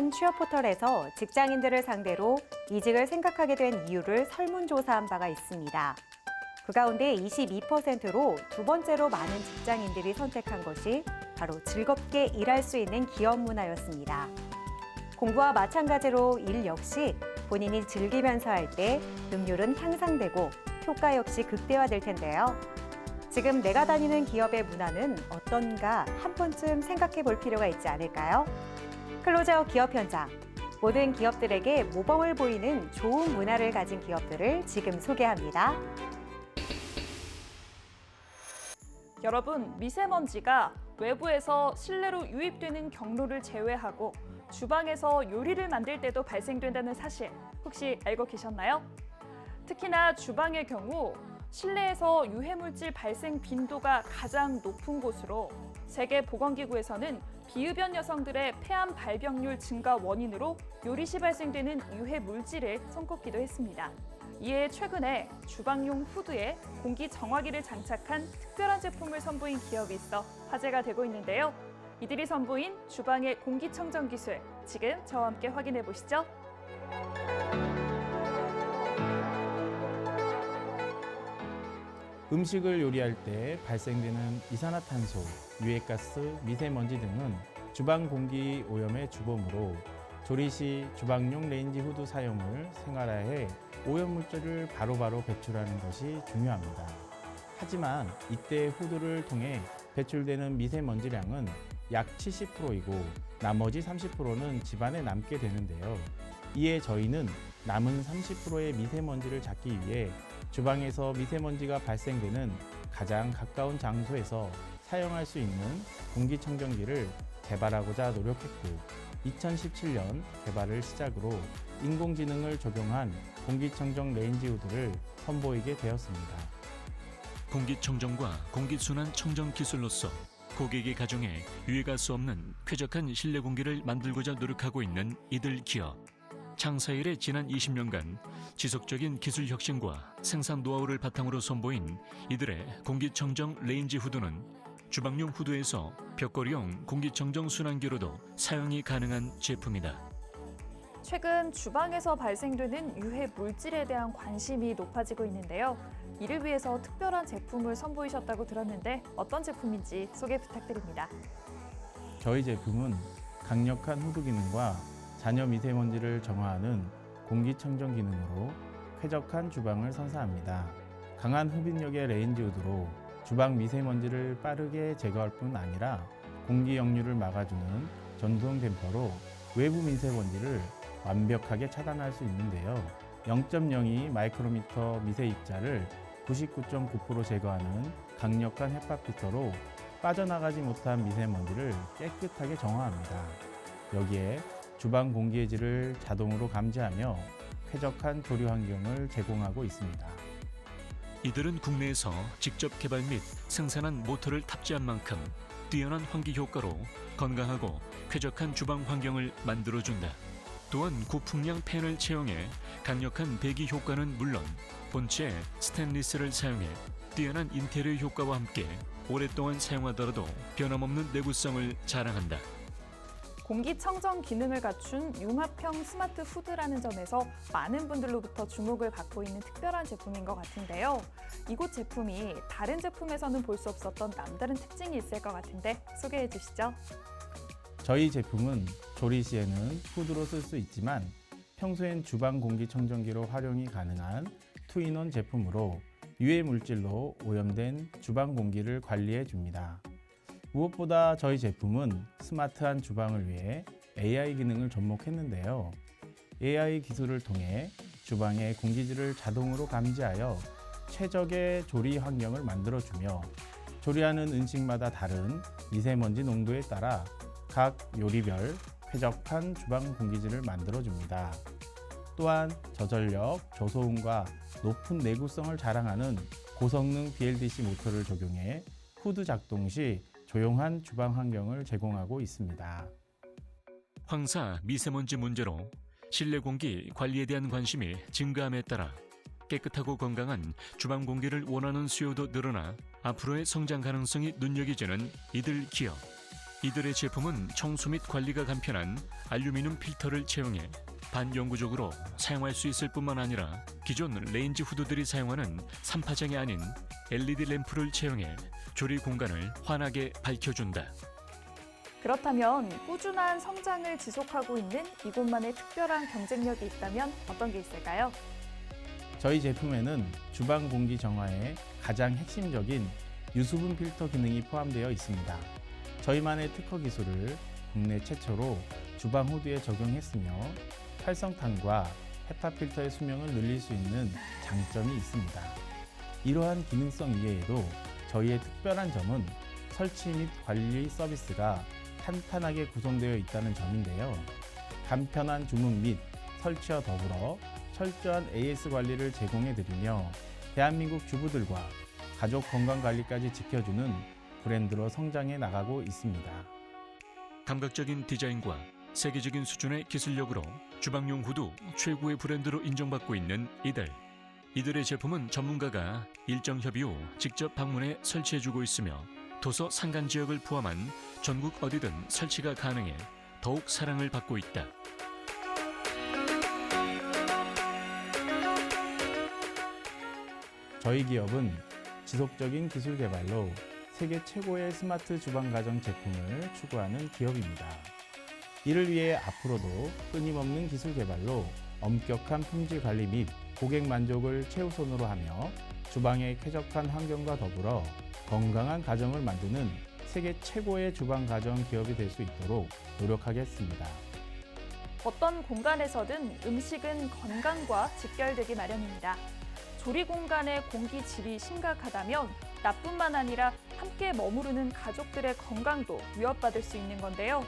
한 취업 포털에서 직장인들을 상대로 이직을 생각하게 된 이유를 설문조사한 바가 있습니다. 그 가운데 22%로 두 번째로 많은 직장인들이 선택한 것이 바로 즐겁게 일할 수 있는 기업 문화였습니다. 공부와 마찬가지로 일 역시 본인이 즐기면서 할 때 능률은 향상되고 효과 역시 극대화될 텐데요. 지금 내가 다니는 기업의 문화는 어떤가 한 번쯤 생각해 볼 필요가 있지 않을까요? 클로즈아웃 기업 현장. 모든 기업들에게 모범을 보이는 좋은 문화를 가진 기업들을 지금 소개합니다. 여러분, 미세먼지가 외부에서 실내로 유입되는 경로를 제외하고 주방에서 요리를 만들 때도 발생된다는 사실 혹시 알고 계셨나요? 특히나 주방의 경우 실내에서 유해물질 발생 빈도가 가장 높은 곳으로 세계보건기구에서는 비흡연 여성들의 폐암 발병률 증가 원인으로 요리 시 발생되는 유해 물질을 손꼽기도 했습니다. 이에 최근에 주방용 후드에 공기 정화기를 장착한 특별한 제품을 선보인 기업이 있어 화제가 되고 있는데요. 이들이 선보인 주방의 공기청정 기술, 지금 저와 함께 확인해 보시죠. 음식을 요리할 때 발생되는 이산화탄소, 유해가스, 미세먼지 등은 주방 공기 오염의 주범으로 조리 시 주방용 레인지 후드 사용을 생활화해 오염물질을 바로바로 배출하는 것이 중요합니다. 하지만 이때 후드를 통해 배출되는 미세먼지량은 약 70%이고 나머지 30%는 집안에 남게 되는데요. 이에 저희는 남은 30%의 미세먼지를 잡기 위해 주방에서 미세먼지가 발생되는 가장 가까운 장소에서 사용할 수 있는 공기청정기를 개발하고자 노력했고 2017년 개발을 시작으로 인공지능을 적용한 공기청정 레인지 후드를 선보이게 되었습니다. 공기청정과 공기순환 청정 기술로서 고객의 가정에 유해가스 없는 쾌적한 실내 공기를 만들고자 노력하고 있는 이들 기업. 창사 이래 지난 20년간 지속적인 기술 혁신과 생산 노하우를 바탕으로 선보인 이들의 공기청정 레인지 후드는 주방용 후드에서 벽걸이용 공기청정 순환기로도 사용이 가능한 제품이다. 최근 주방에서 발생되는 유해 물질에 대한 관심이 높아지고 있는데요. 이를 위해서 특별한 제품을 선보이셨다고 들었는데 어떤 제품인지 소개 부탁드립니다. 저희 제품은 강력한 후드 기능과 잔여 미세먼지를 정화하는 공기청정 기능으로 쾌적한 주방을 선사합니다. 강한 흡입력의 레인지 후드로 주방 미세먼지를 빠르게 제거할 뿐 아니라 공기 역류를 막아주는 전동 댐퍼로 외부 미세먼지를 완벽하게 차단할 수 있는데요. 0.02 마이크로미터 미세 입자를 99.9% 제거하는 강력한 헤파 필터로 빠져나가지 못한 미세먼지를 깨끗하게 정화합니다. 여기에 주방 공기의 질을 자동으로 감지하며 쾌적한 조리 환경을 제공하고 있습니다. 이들은 국내에서 직접 개발 및 생산한 모터를 탑재한 만큼 뛰어난 환기 효과로 건강하고 쾌적한 주방 환경을 만들어준다. 또한 고풍량 팬을 채용해 강력한 배기 효과는 물론 본체 스테인리스를 사용해 뛰어난 인테리어 효과와 함께 오랫동안 사용하더라도 변함없는 내구성을 자랑한다. 공기청정 기능을 갖춘 융합형 스마트 후드라는 점에서 많은 분들로부터 주목을 받고 있는 특별한 제품인 것 같은데요. 이곳 제품이 다른 제품에서는 볼 수 없었던 남다른 특징이 있을 것 같은데 소개해 주시죠. 저희 제품은 조리 시에는 후드로 쓸 수 있지만 평소엔 주방 공기청정기로 활용이 가능한 투인원 제품으로 유해 물질로 오염된 주방 공기를 관리해 줍니다. 무엇보다 저희 제품은 스마트한 주방을 위해 AI 기능을 접목했는데요. AI 기술을 통해 주방의 공기질을 자동으로 감지하여 최적의 조리 환경을 만들어주며 조리하는 음식마다 다른 미세먼지 농도에 따라 각 요리별 쾌적한 주방 공기질을 만들어줍니다. 또한 저전력, 저소음과 높은 내구성을 자랑하는 고성능 BLDC 모터를 적용해 후드 작동 시 조용한 주방 환경을 제공하고 있습니다. 황사 미세먼지 문제로 실내 공기 관리에 대한 관심이 증가함에 따라 깨끗하고 건강한 주방 공기를 원하는 수요도 늘어나 앞으로의 성장 가능성이 눈여겨지는 이들 기업. 이들의 제품은 청소 및 관리가 간편한 알루미늄 필터를 채용해 반영구적으로 사용할 수 있을 뿐만 아니라 기존 레인지 후드들이 사용하는 3파장이 아닌 LED 램프를 채용해 조리 공간을 환하게 밝혀준다. 그렇다면 꾸준한 성장을 지속하고 있는 이곳만의 특별한 경쟁력이 있다면 어떤 게 있을까요? 저희 제품에는 주방 공기 정화의 가장 핵심적인 유수분 필터 기능이 포함되어 있습니다. 저희만의 특허 기술을 국내 최초로 주방 후드에 적용했으며 활성탄과 헤파 필터의 수명을 늘릴 수 있는 장점이 있습니다. 이러한 기능성 이외에도 저희의 특별한 점은 설치 및 관리 서비스가 탄탄하게 구성되어 있다는 점인데요. 간편한 주문 및 설치와 더불어 철저한 AS 관리를 제공해드리며 대한민국 주부들과 가족 건강 관리까지 지켜주는 브랜드로 성장해 나가고 있습니다. 감각적인 디자인과 세계적인 수준의 기술력으로 주방용 후드 최고의 브랜드로 인정받고 있는 이들의 제품은 전문가가 일정 협의 후 직접 방문해 설치해주고 있으며 도서 산간 지역을 포함한 전국 어디든 설치가 가능해 더욱 사랑을 받고 있다. 저희 기업은 지속적인 기술 개발로 세계 최고의 스마트 주방 가전 제품을 추구하는 기업입니다. 이를 위해 앞으로도 끊임없는 기술 개발로 엄격한 품질 관리 및 고객 만족을 최우선으로 하며 주방의 쾌적한 환경과 더불어 건강한 가정을 만드는 세계 최고의 주방 가전 기업이 될 수 있도록 노력하겠습니다. 어떤 공간에서든 음식은 건강과 직결되기 마련입니다. 조리 공간의 공기 질이 심각하다면 나뿐만 아니라 함께 머무르는 가족들의 건강도 위협받을 수 있는 건데요.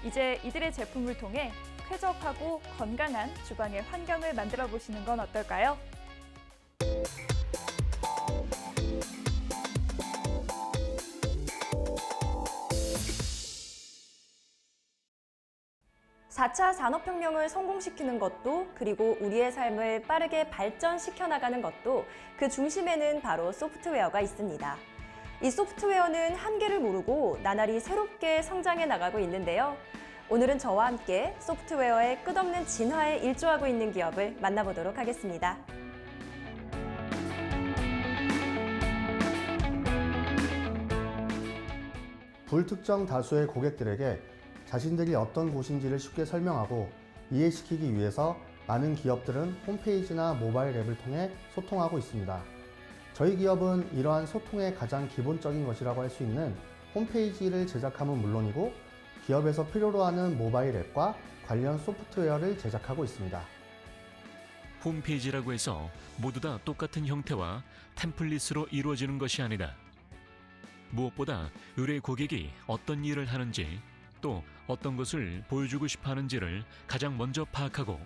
이제 이들의 제품을 통해 쾌적하고 건강한 주방의 환경을 만들어 보시는 건 어떨까요? (4차) 산업혁명을 성공시키는 것도, 그리고 우리의 삶을 빠르게 발전시켜 나가는 것도 그 중심에는 바로 소프트웨어가 있습니다. 이 소프트웨어는 한계를 모르고 나날이 새롭게 성장해 나가고 있는데요. 오늘은 저와 함께 소프트웨어의 끝없는 진화에 일조하고 있는 기업을 만나보도록 하겠습니다. 불특정 다수의 고객들에게 자신들이 어떤 곳인지를 쉽게 설명하고 이해시키기 위해서 많은 기업들은 홈페이지나 모바일 앱을 통해 소통하고 있습니다. 저희 기업은 이러한 소통의 가장 기본적인 것이라고 할 수 있는 홈페이지를 제작함은 물론이고 기업에서 필요로 하는 모바일 앱과 관련 소프트웨어를 제작하고 있습니다. 홈페이지라고 해서 모두 다 똑같은 형태와 템플릿으로 이루어지는 것이 아니다. 무엇보다 의뢰 고객이 어떤 일을 하는지 또 어떤 것을 보여주고 싶어 하는지를 가장 먼저 파악하고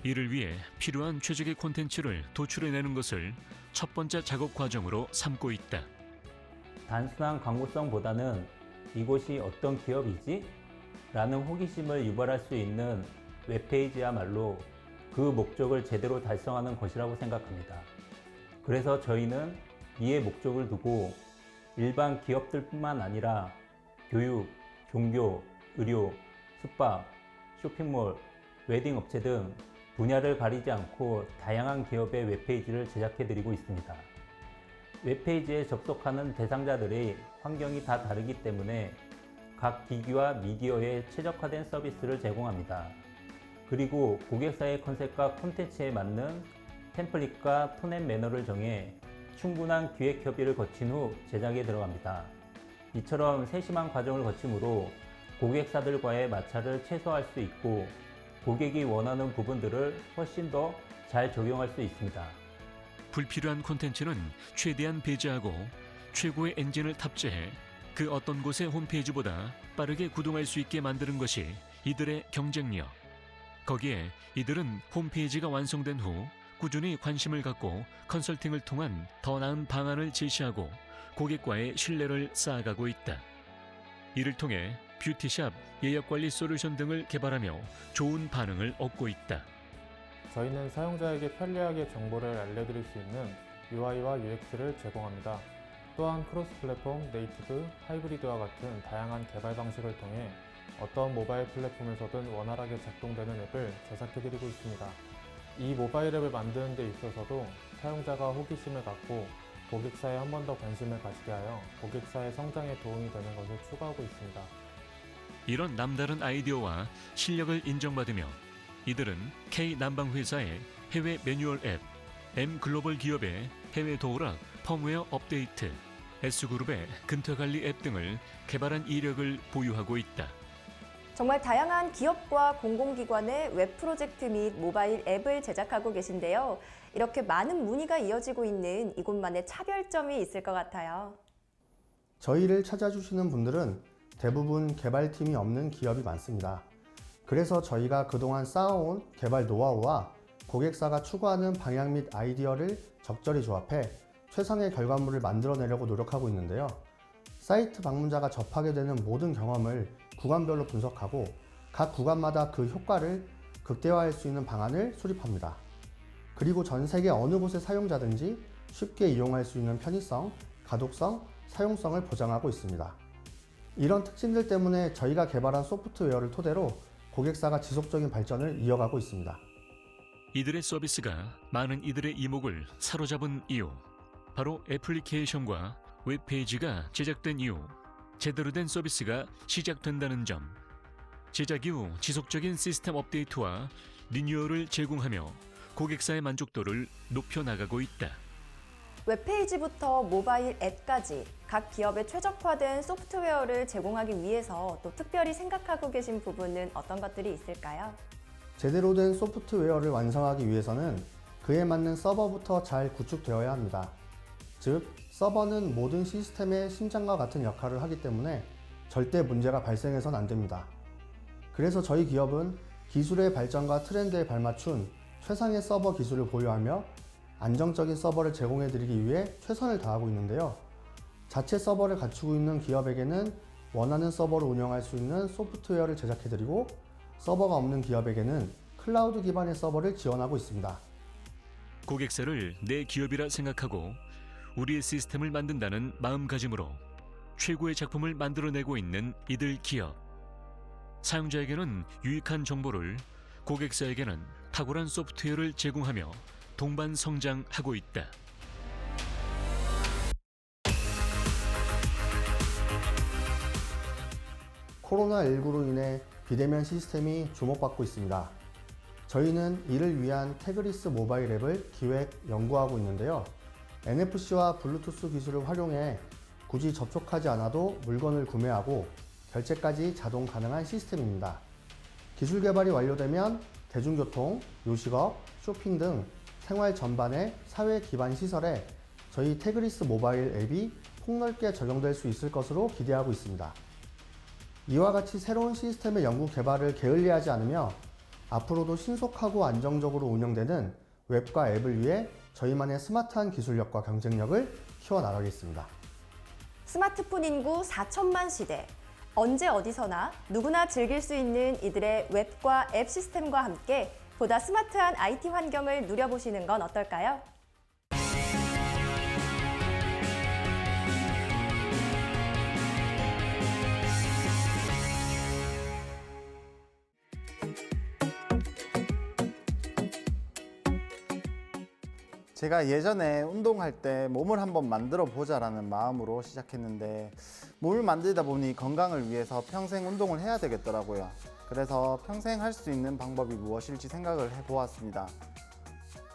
이를 위해 필요한 최적의 콘텐츠를 도출해내는 것을 첫 번째 작업 과정으로 삼고 있다. 단순한 광고성보다는 이곳이 어떤 기업이지? 라는 호기심을 유발할 수 있는 웹페이지야말로 그 목적을 제대로 달성하는 것이라고 생각합니다. 그래서 저희는 이에 목적을 두고 일반 기업들뿐만 아니라 교육, 종교, 의료, 숙박, 쇼핑몰, 웨딩 업체 등 분야를 가리지 않고 다양한 기업의 웹페이지를 제작해드리고 있습니다. 웹페이지에 접속하는 대상자들의 환경이 다 다르기 때문에 각 기기와 미디어에 최적화된 서비스를 제공합니다. 그리고 고객사의 컨셉과 콘텐츠에 맞는 템플릿과 톤 앤 매너를 정해 충분한 기획 협의를 거친 후 제작에 들어갑니다. 이처럼 세심한 과정을 거치므로 고객사들과의 마찰을 최소화할 수 있고 고객이 원하는 부분들을 훨씬 더 잘 적용할 수 있습니다. 불필요한 콘텐츠는 최대한 배제하고 최고의 엔진을 탑재해 그 어떤 곳의 홈페이지보다 빠르게 구동할 수 있게 만드는 것이 이들의 경쟁력. 거기에 이들은 홈페이지가 완성된 후 꾸준히 관심을 갖고 컨설팅을 통한 더 나은 방안을 제시하고 고객과의 신뢰를 쌓아가고 있다. 이를 통해 뷰티샵, 예약관리 솔루션 등을 개발하며 좋은 반응을 얻고 있다. 저희는 사용자에게 편리하게 정보를 알려드릴 수 있는 UI와 UX를 제공합니다. 또한 크로스 플랫폼, 네이티브, 하이브리드와 같은 다양한 개발 방식을 통해 어떤 모바일 플랫폼에서든 원활하게 작동되는 앱을 제작해드리고 있습니다. 이 모바일 앱을 만드는 데 있어서도 사용자가 호기심을 갖고 고객사에 한 번 더 관심을 가지게 하여 고객사의 성장에 도움이 되는 것을 추구하고 있습니다. 이런 남다른 아이디어와 실력을 인정받으며 이들은 K 난방회사의 해외 매뉴얼 앱, M 글로벌 기업의 해외 도어락 펌웨어 업데이트, S그룹의 근태관리 앱 등을 개발한 이력을 보유하고 있다. 정말 다양한 기업과 공공기관의 웹 프로젝트 및 모바일 앱을 제작하고 계신데요. 이렇게 많은 문의가 이어지고 있는 이곳만의 차별점이 있을 것 같아요. 저희를 찾아주시는 분들은 대부분 개발팀이 없는 기업이 많습니다. 그래서 저희가 그동안 쌓아온 개발 노하우와 고객사가 추구하는 방향 및 아이디어를 적절히 조합해 최상의 결과물을 만들어내려고 노력하고 있는데요. 사이트 방문자가 접하게 되는 모든 경험을 구간별로 분석하고 각 구간마다 그 효과를 극대화할 수 있는 방안을 수립합니다. 그리고 전 세계 어느 곳의 사용자든지 쉽게 이용할 수 있는 편의성, 가독성, 사용성을 보장하고 있습니다. 이런 특징들 때문에 저희가 개발한 소프트웨어를 토대로 고객사가 지속적인 발전을 이어가고 있습니다. 이들의 서비스가 많은 이들의 이목을 사로잡은 이유, 바로 애플리케이션과 웹페이지가 제작된 이후 제대로 된 서비스가 시작된다는 점, 제작 이후 지속적인 시스템 업데이트와 리뉴얼을 제공하며 고객사의 만족도를 높여나가고 있다. 웹페이지부터 모바일 앱까지 각 기업에 최적화된 소프트웨어를 제공하기 위해서 또 특별히 생각하고 계신 부분은 어떤 것들이 있을까요? 제대로 된 소프트웨어를 완성하기 위해서는 그에 맞는 서버부터 잘 구축되어야 합니다. 즉, 서버는 모든 시스템의 심장과 같은 역할을 하기 때문에 절대 문제가 발생해서는 안 됩니다. 그래서 저희 기업은 기술의 발전과 트렌드에 발맞춘 최상의 서버 기술을 보유하며 안정적인 서버를 제공해드리기 위해 최선을 다하고 있는데요. 자체 서버를 갖추고 있는 기업에게는 원하는 서버를 운영할 수 있는 소프트웨어를 제작해드리고 서버가 없는 기업에게는 클라우드 기반의 서버를 지원하고 있습니다. 고객사를 내 기업이라 생각하고 우리의 시스템을 만든다는 마음가짐으로 최고의 작품을 만들어내고 있는 이들 기업. 사용자에게는 유익한 정보를, 고객사에게는 탁월한 소프트웨어를 제공하며 동반 성장하고 있다. 코로나19로 인해 비대면 시스템이 주목받고 있습니다. 저희는 이를 위한 태그리스 모바일 앱을 기획, 연구하고 있는데요. NFC와 블루투스 기술을 활용해 굳이 접촉하지 않아도 물건을 구매하고 결제까지 자동 가능한 시스템입니다. 기술 개발이 완료되면 대중교통, 요식업, 쇼핑 등 생활 전반의 사회 기반 시설에 저희 태그리스 모바일 앱이 폭넓게 적용될 수 있을 것으로 기대하고 있습니다. 이와 같이 새로운 시스템의 연구 개발을 게을리하지 않으며 앞으로도 신속하고 안정적으로 운영되는 웹과 앱을 위해 저희만의 스마트한 기술력과 경쟁력을 키워나가겠습니다. 스마트폰 인구 4천만 시대. 언제 어디서나 누구나 즐길 수 있는 이들의 웹과 앱 시스템과 함께 보다 스마트한 IT 환경을 누려보시는 건 어떨까요? 제가 예전에 운동할 때 몸을 한번 만들어 보자라는 마음으로 시작했는데 몸을 만들다 보니 건강을 위해서 평생 운동을 해야 되겠더라고요. 그래서 평생 할 수 있는 방법이 무엇일지 생각을 해보았습니다.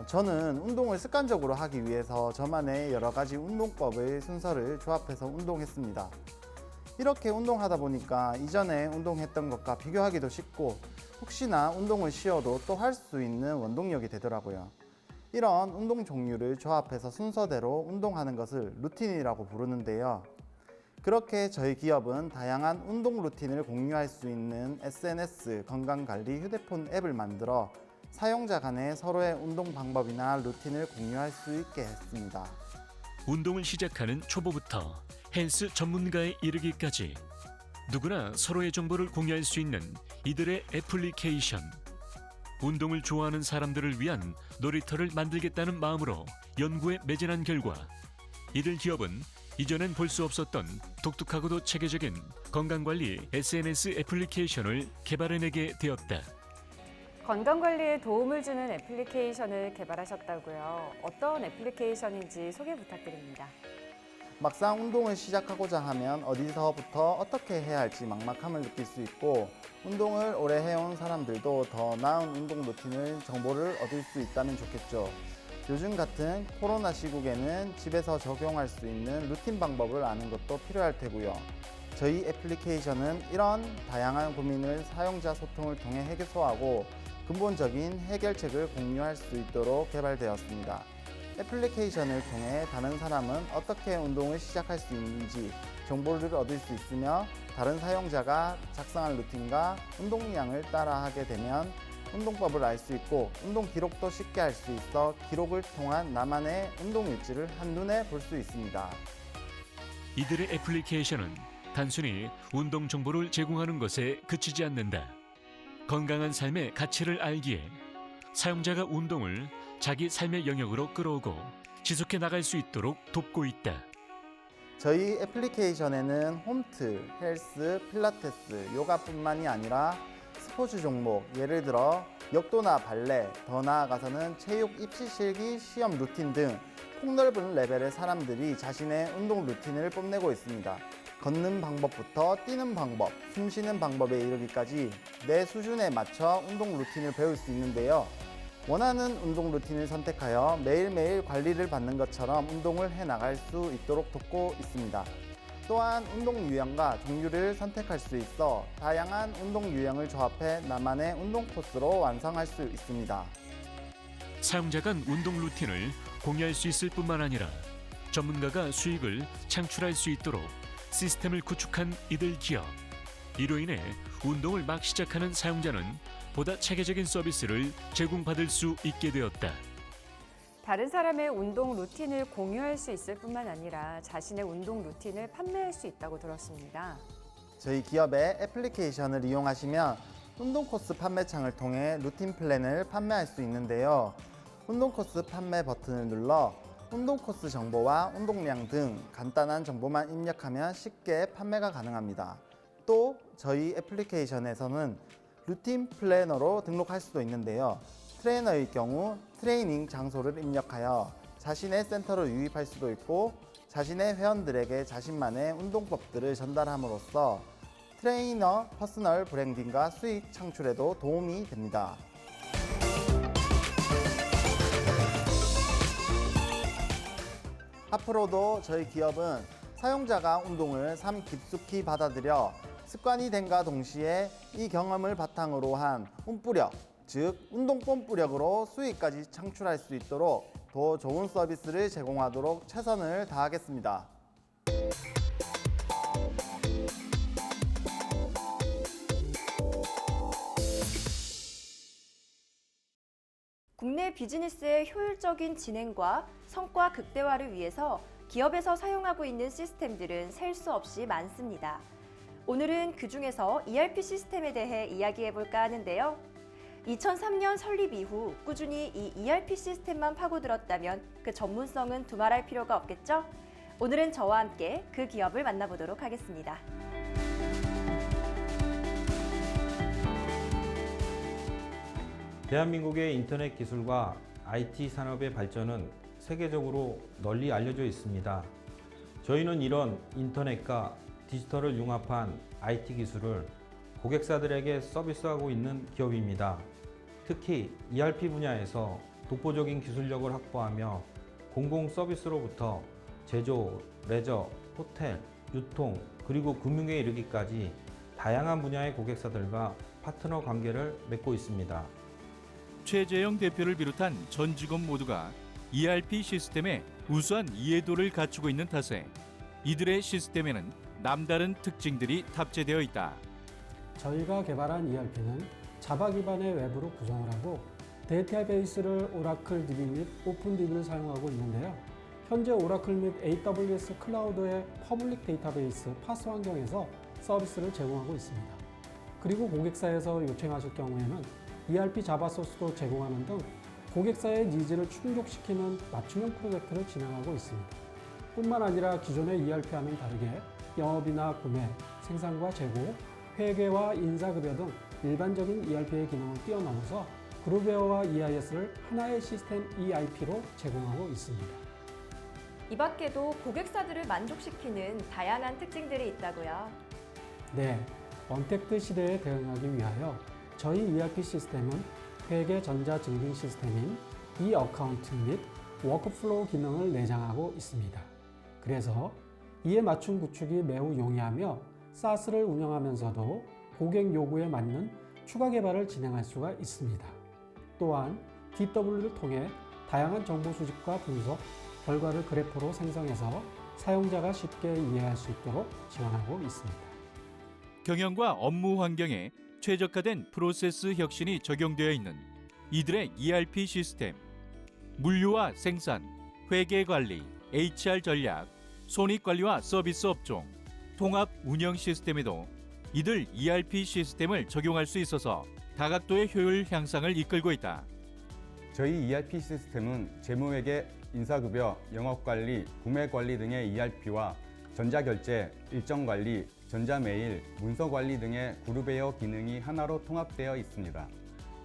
저는 운동을 습관적으로 하기 위해서 저만의 여러 가지 운동법의 순서를 조합해서 운동했습니다. 이렇게 운동하다 보니까 이전에 운동했던 것과 비교하기도 쉽고 혹시나 운동을 쉬어도 또 할 수 있는 원동력이 되더라고요. 이런 운동 종류를 조합해서 순서대로 운동하는 것을 루틴이라고 부르는데요. 그렇게 저희 기업은 다양한 운동 루틴을 공유할 수 있는 SNS 건강관리 휴대폰 앱을 만들어 사용자 간에 서로의 운동 방법이나 루틴을 공유할 수 있게 했습니다. 운동을 시작하는 초보부터 헬스 전문가에 이르기까지 누구나 서로의 정보를 공유할 수 있는 이들의 애플리케이션. 운동을 좋아하는 사람들을 위한 놀이터를 만들겠다는 마음으로 연구에 매진한 결과 이들 기업은 이전엔 볼 수 없었던 독특하고도 체계적인 건강관리 SNS 애플리케이션을 개발해내게 되었다. 건강관리에 도움을 주는 애플리케이션을 개발하셨다고요. 어떤 애플리케이션인지 소개 부탁드립니다. 막상 운동을 시작하고자 하면 어디서부터 어떻게 해야 할지 막막함을 느낄 수 있고 운동을 오래 해온 사람들도 더 나은 운동 루틴을 정보를 얻을 수 있다면 좋겠죠. 요즘 같은 코로나 시국에는 집에서 적용할 수 있는 루틴 방법을 아는 것도 필요할 테고요. 저희 애플리케이션은 이런 다양한 고민을 사용자 소통을 통해 해소하고 근본적인 해결책을 공유할 수 있도록 개발되었습니다. 애플리케이션을 통해 다른 사람은 어떻게 운동을 시작할 수 있는지 정보를 얻을 수 있으며 다른 사용자가 작성한 루틴과 운동량을 따라하게 되면 운동법을 알 수 있고 운동 기록도 쉽게 할 수 있어 기록을 통한 나만의 운동 일지를 한눈에 볼 수 있습니다. 이들의 애플리케이션은 단순히 운동 정보를 제공하는 것에 그치지 않는다. 건강한 삶의 가치를 알기에 사용자가 운동을 자기 삶의 영역으로 끌어오고 지속해 나갈 수 있도록 돕고 있다. 저희 애플리케이션에는 홈트, 헬스, 필라테스, 요가뿐만이 아니라 스포츠 종목, 예를 들어 역도나 발레, 더 나아가서는 체육 입시 실기, 시험 루틴 등 폭넓은 레벨의 사람들이 자신의 운동 루틴을 뽐내고 있습니다. 걷는 방법부터 뛰는 방법, 숨 쉬는 방법에 이르기까지 내 수준에 맞춰 운동 루틴을 배울 수 있는데요. 원하는 운동 루틴을 선택하여 매일매일 관리를 받는 것처럼 운동을 해나갈 수 있도록 돕고 있습니다. 또한 운동 유형과 종류를 선택할 수 있어 다양한 운동 유형을 조합해 나만의 운동 코스로 완성할 수 있습니다. 사용자 간 운동 루틴을 공유할 수 있을 뿐만 아니라 전문가가 수익을 창출할 수 있도록 시스템을 구축한 이들 기업. 이로 인해 운동을 막 시작하는 사용자는 보다 체계적인 서비스를 제공받을 수 있게 되었다. 다른 사람의 운동 루틴을 공유할 수 있을 뿐만 아니라 자신의 운동 루틴을 판매할 수 있다고 들었습니다. 저희 기업의 애플리케이션을 이용하시면 운동 코스 판매창을 통해 루틴 플랜을 판매할 수 있는데요. 운동 코스 판매 버튼을 눌러 운동 코스 정보와 운동량 등 간단한 정보만 입력하면 쉽게 판매가 가능합니다. 또 저희 애플리케이션에서는 루틴 플래너로 등록할 수도 있는데요. 트레이너의 경우 트레이닝 장소를 입력하여 자신의 센터로 유입할 수도 있고 자신의 회원들에게 자신만의 운동법들을 전달함으로써 트레이너 퍼스널 브랜딩과 수익 창출에도 도움이 됩니다. 앞으로도 저희 기업은 사용자가 운동을 삶 깊숙이 받아들여 습관이 됨과 동시에 이 경험을 바탕으로 한 운뿌력, 즉 운동 뽐뿌력으로 수익까지 창출할 수 있도록 더 좋은 서비스를 제공하도록 최선을 다하겠습니다. 국내 비즈니스의 효율적인 진행과 성과 극대화를 위해서 기업에서 사용하고 있는 시스템들은 셀 수 없이 많습니다. 오늘은 그중에서 ERP 시스템에 대해 이야기해볼까 하는데요. 2003년 설립 이후 꾸준히 이 ERP 시스템만 파고들었다면 그 전문성은 두말할 필요가 없겠죠? 오늘은 저와 함께 그 기업을 만나보도록 하겠습니다. 대한민국의 인터넷 기술과 IT 산업의 발전은 세계적으로 널리 알려져 있습니다. 저희는 이런 인터넷과 디지털을 융합한 IT 기술을 고객사들에게 서비스하고 있는 기업입니다. 특히 ERP 분야에서 독보적인 기술력을 확보하며 공공 서비스로부터 제조, 레저, 호텔, 유통, 그리고 금융에 이르기까지 다양한 분야의 고객사들과 파트너 관계를 맺고 있습니다. 최재영 대표를 비롯한 전 직원 모두가 ERP 시스템에 우수한 이해도를 갖추고 있는 탓에 이들의 시스템에는 남다른 특징들이 탑재되어 있다. 저희가 개발한 ERP는 자바 기반의 외부로 구성을 하고 데이터베이스를 오라클 DB 및 오픈 DB를 사용하고 있는데요. 현재 오라클 및 AWS 클라우드의 퍼블릭 데이터베이스 파스 환경에서 서비스를 제공하고 있습니다. 그리고 고객사에서 요청하실 경우에는 ERP 자바 소스도 제공하는 등 고객사의 니즈를 충족시키는 맞춤형 프로젝트를 진행하고 있습니다. 뿐만 아니라 기존의 ERP와는 다르게 영업이나 구매, 생산과 재고, 회계와 인사급여 등 일반적인 ERP의 기능을 뛰어넘어서 그룹웨어와 EIS를 하나의 시스템 EIP로 제공하고 있습니다. 이 밖에도 고객사들을 만족시키는 다양한 특징들이 있다고요. 네, 언택트 시대에 대응하기 위하여 저희 ERP 시스템은 회계 전자증빙 시스템인 E-어카운팅 및 워크플로우 기능을 내장하고 있습니다. 그래서 이에 맞춤 구축이 매우 용이하며 SaaS를 운영하면서도 고객 요구에 맞는 추가 개발을 진행할 수가 있습니다. 또한 DW를 통해 다양한 정보 수집과 분석, 결과를 그래프로 생성해서 사용자가 쉽게 이해할 수 있도록 지원하고 있습니다. 경영과 업무 환경에 최적화된 프로세스 혁신이 적용되어 있는 이들의 ERP 시스템, 물류와 생산, 회계 관리, HR 전략, 손익 관리와 서비스 업종, 통합 운영 시스템에도 이들 ERP 시스템을 적용할 수 있어서 다각도의 효율 향상을 이끌고 있다. 저희 ERP 시스템은 재무회계, 인사급여, 영업관리, 구매관리 등의 ERP와 전자결제, 일정관리, 전자메일, 문서관리 등의 그룹웨어 기능이 하나로 통합되어 있습니다.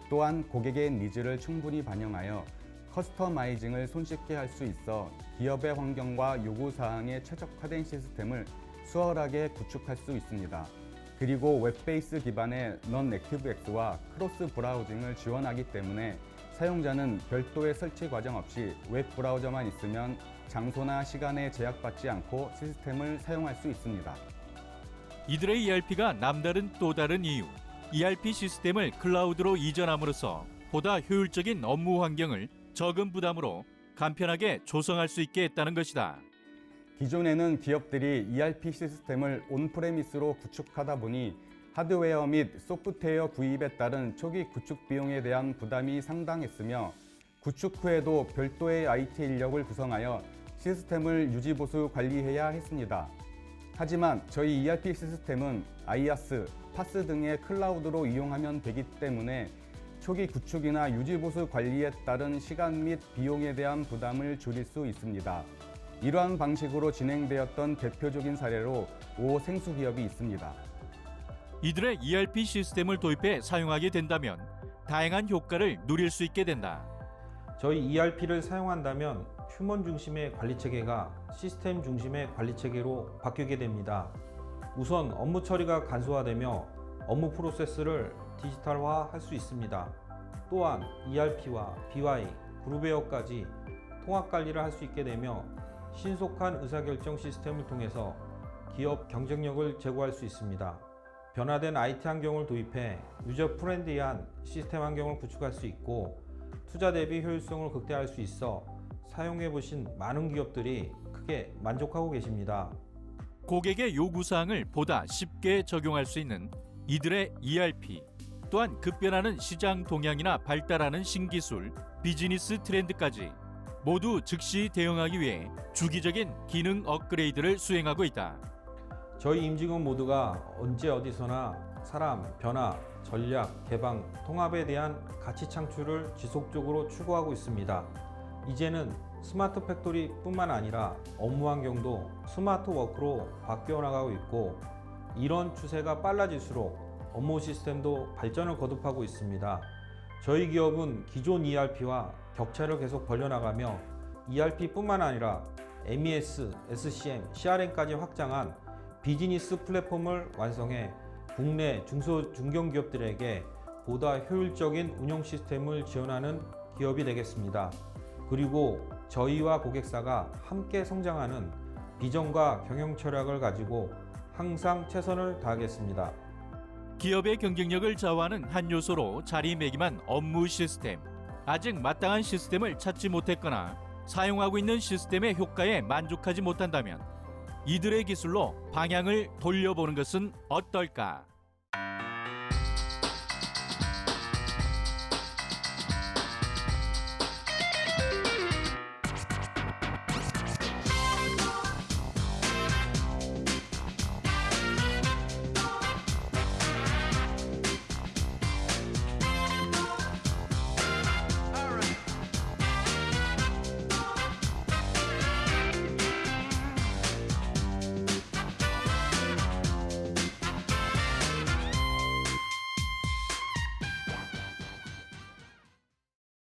또한 고객의 니즈를 충분히 반영하여 커스터마이징을 손쉽게 할 수 있어 기업의 환경과 요구사항에 최적화된 시스템을 수월하게 구축할 수 있습니다. 그리고 웹베이스 기반의 non-ActiveX와 크로스 브라우징을 지원하기 때문에 사용자는 별도의 설치 과정 없이 웹 브라우저만 있으면 장소나 시간에 제약받지 않고 시스템을 사용할 수 있습니다. 이들의 ERP가 남다른 또 다른 이유, ERP 시스템을 클라우드로 이전함으로써 보다 효율적인 업무 환경을 적은 부담으로 간편하게 조성할 수 있게 했다는 것이다. 기존에는 기업들이 ERP 시스템을 온프레미스로 구축하다 보니 하드웨어 및 소프트웨어 구입에 따른 초기 구축 비용에 대한 부담이 상당했으며 구축 후에도 별도의 IT 인력을 구성하여 시스템을 유지보수 관리해야 했습니다. 하지만 저희 ERP 시스템은 IaaS, PaaS 등의 클라우드로 이용하면 되기 때문에 초기 구축이나 유지보수 관리에 따른 시간 및 비용에 대한 부담을 줄일 수 있습니다. 이러한 방식으로 진행되었던 대표적인 사례로 생수기업이 있습니다. 이들의 ERP 시스템을 도입해 사용하게 된다면 다양한 효과를 누릴 수 있게 된다. 저희 ERP를 사용한다면 휴먼 중심의 관리 체계가 시스템 중심의 관리 체계로 바뀌게 됩니다. 우선 업무 처리가 간소화되며 업무 프로세스를 디지털화할 수 있습니다. 또한 ERP와 BI, 그룹웨어까지 통합 관리를 할 수 있게 되며 신속한 의사결정 시스템을 통해서 기업 경쟁력을 제고할 수 있습니다. 변화된 IT 환경을 도입해 유저 프렌드리한 시스템 환경을 구축할 수 있고 투자 대비 효율성을 극대화할 수 있어 사용해 보신 많은 기업들이 크게 만족하고 계십니다. 고객의 요구사항을 보다 쉽게 적용할 수 있는 이들의 ERP, 또한 급변하는 시장 동향이나 발달하는 신기술, 비즈니스 트렌드까지 모두 즉시 대응하기 위해 주기적인 기능 업그레이드를 수행하고 있다. 저희 임직원 모두가 언제 어디서나 사람, 변화, 전략, 개방, 통합에 대한 가치 창출을 지속적으로 추구하고 있습니다. 이제는 스마트 팩토리뿐만 아니라 업무 환경도 스마트 워크로 바뀌어 나가고 있고 이런 추세가 빨라질수록 업무 시스템도 발전을 거듭하고 있습니다. 저희 기업은 기존 ERP와 격차를 계속 벌려나가며 ERP뿐만 아니라 MES, SCM, CRM까지 확장한 비즈니스 플랫폼을 완성해 국내 중소 중견기업들에게 보다 효율적인 운영 시스템을 지원하는 기업이 되겠습니다. 그리고 저희와 고객사가 함께 성장하는 비전과 경영 철학을 가지고 항상 최선을 다하겠습니다. 기업의 경쟁력을 좌우하는 한 요소로 자리매김한 업무 시스템. 아직 마땅한 시스템을 찾지 못했거나 사용하고 있는 시스템의 효과에 만족하지 못한다면 이들의 기술로 방향을 돌려보는 것은 어떨까?